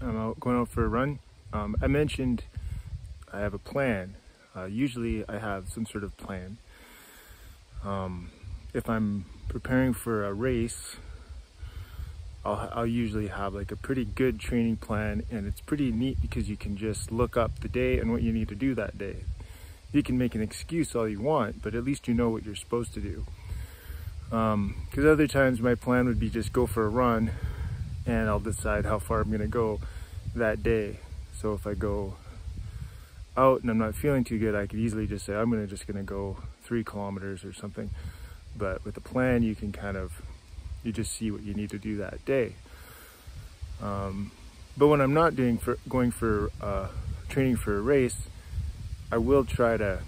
out going out for a run. I mentioned I have a plan. Usually I have some sort of plan. If I'm preparing for a race, I'll usually have like a pretty good training plan, and it's pretty neat because you can just look up the day and what you need to do that day. You can make an excuse all you want, but at least you know what you're supposed to do. Because other times my plan would be just go for a run and I'll decide how far I'm gonna go that day. So if I go out and I'm not feeling too good, I could easily just say I'm just gonna go 3 kilometers or something. But with a plan, you can you just see what you need to do that day. But when I'm not going for training for a race, I will try to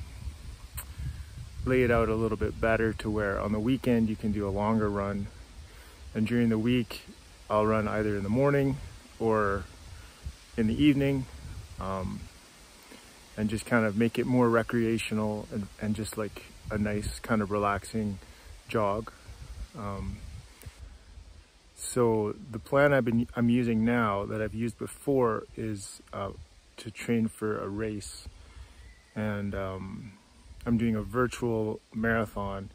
lay it out a little bit better to where on the weekend you can do a longer run, and during the week I'll run either in the morning or in the evening, and just kind of make it more recreational and just like a nice kind of relaxing jog. So the plan I'm using now that I've used before is to train for a race, and I'm doing a virtual marathon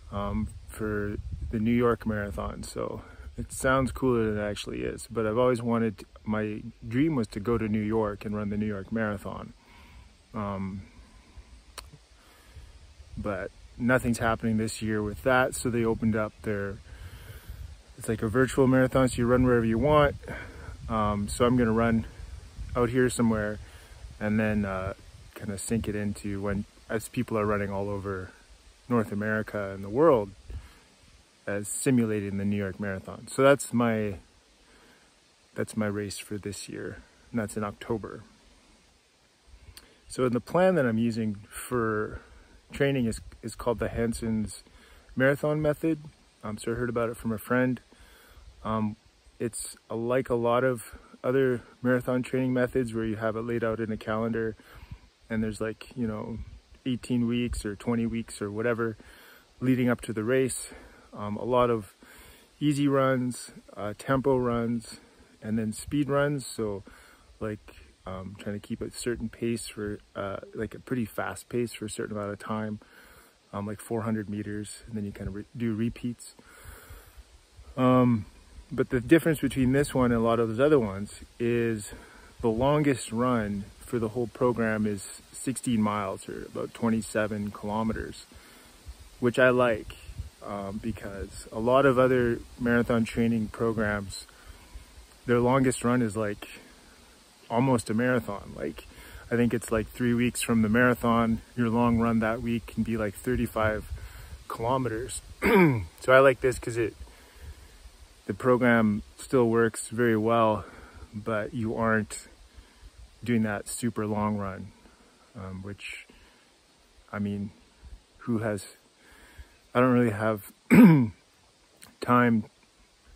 for the New York Marathon. So it sounds cooler than it actually is, but I've always wanted, my dream was to go to New York and run the New York Marathon. But nothing's happening this year with that, so they opened up it's like a virtual marathon, so you run wherever you want. So I'm gonna run out here somewhere and then kind of sink it into as people are running all over North America and the world as simulating the New York Marathon. So that's my race for this year, and that's in October. So the plan that I'm using for training is called the Hanson's marathon method. So I heard about it from a friend. It's like a lot of other marathon training methods where you have it laid out in a calendar, and there's 18 weeks or 20 weeks or whatever leading up to the race. A lot of easy runs, tempo runs, and then speed runs. So trying to keep a certain pace for like a pretty fast pace for a certain amount of time, like 400 meters, and then you kind of do repeats. But the difference between this one and a lot of those other ones is the longest run for the whole program is 16 miles or about 27 kilometers, which I like because a lot of other marathon training programs, their longest run is like almost a marathon. Like I think it's like 3 weeks from the marathon, your long run that week can be like 35 kilometers. So I like this because the program still works very well, but you aren't doing that super long run, which, I mean, I don't really have time.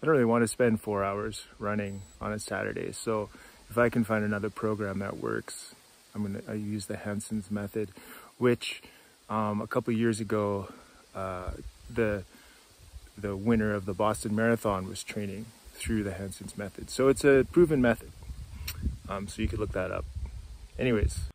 I don't really want to spend 4 hours running on a Saturday. So if I can find another program that works, I use the Hanson's method, which a couple of years ago, the winner of the Boston Marathon was training through the Hanson's method. So it's a proven method. So you could look that up. Anyways.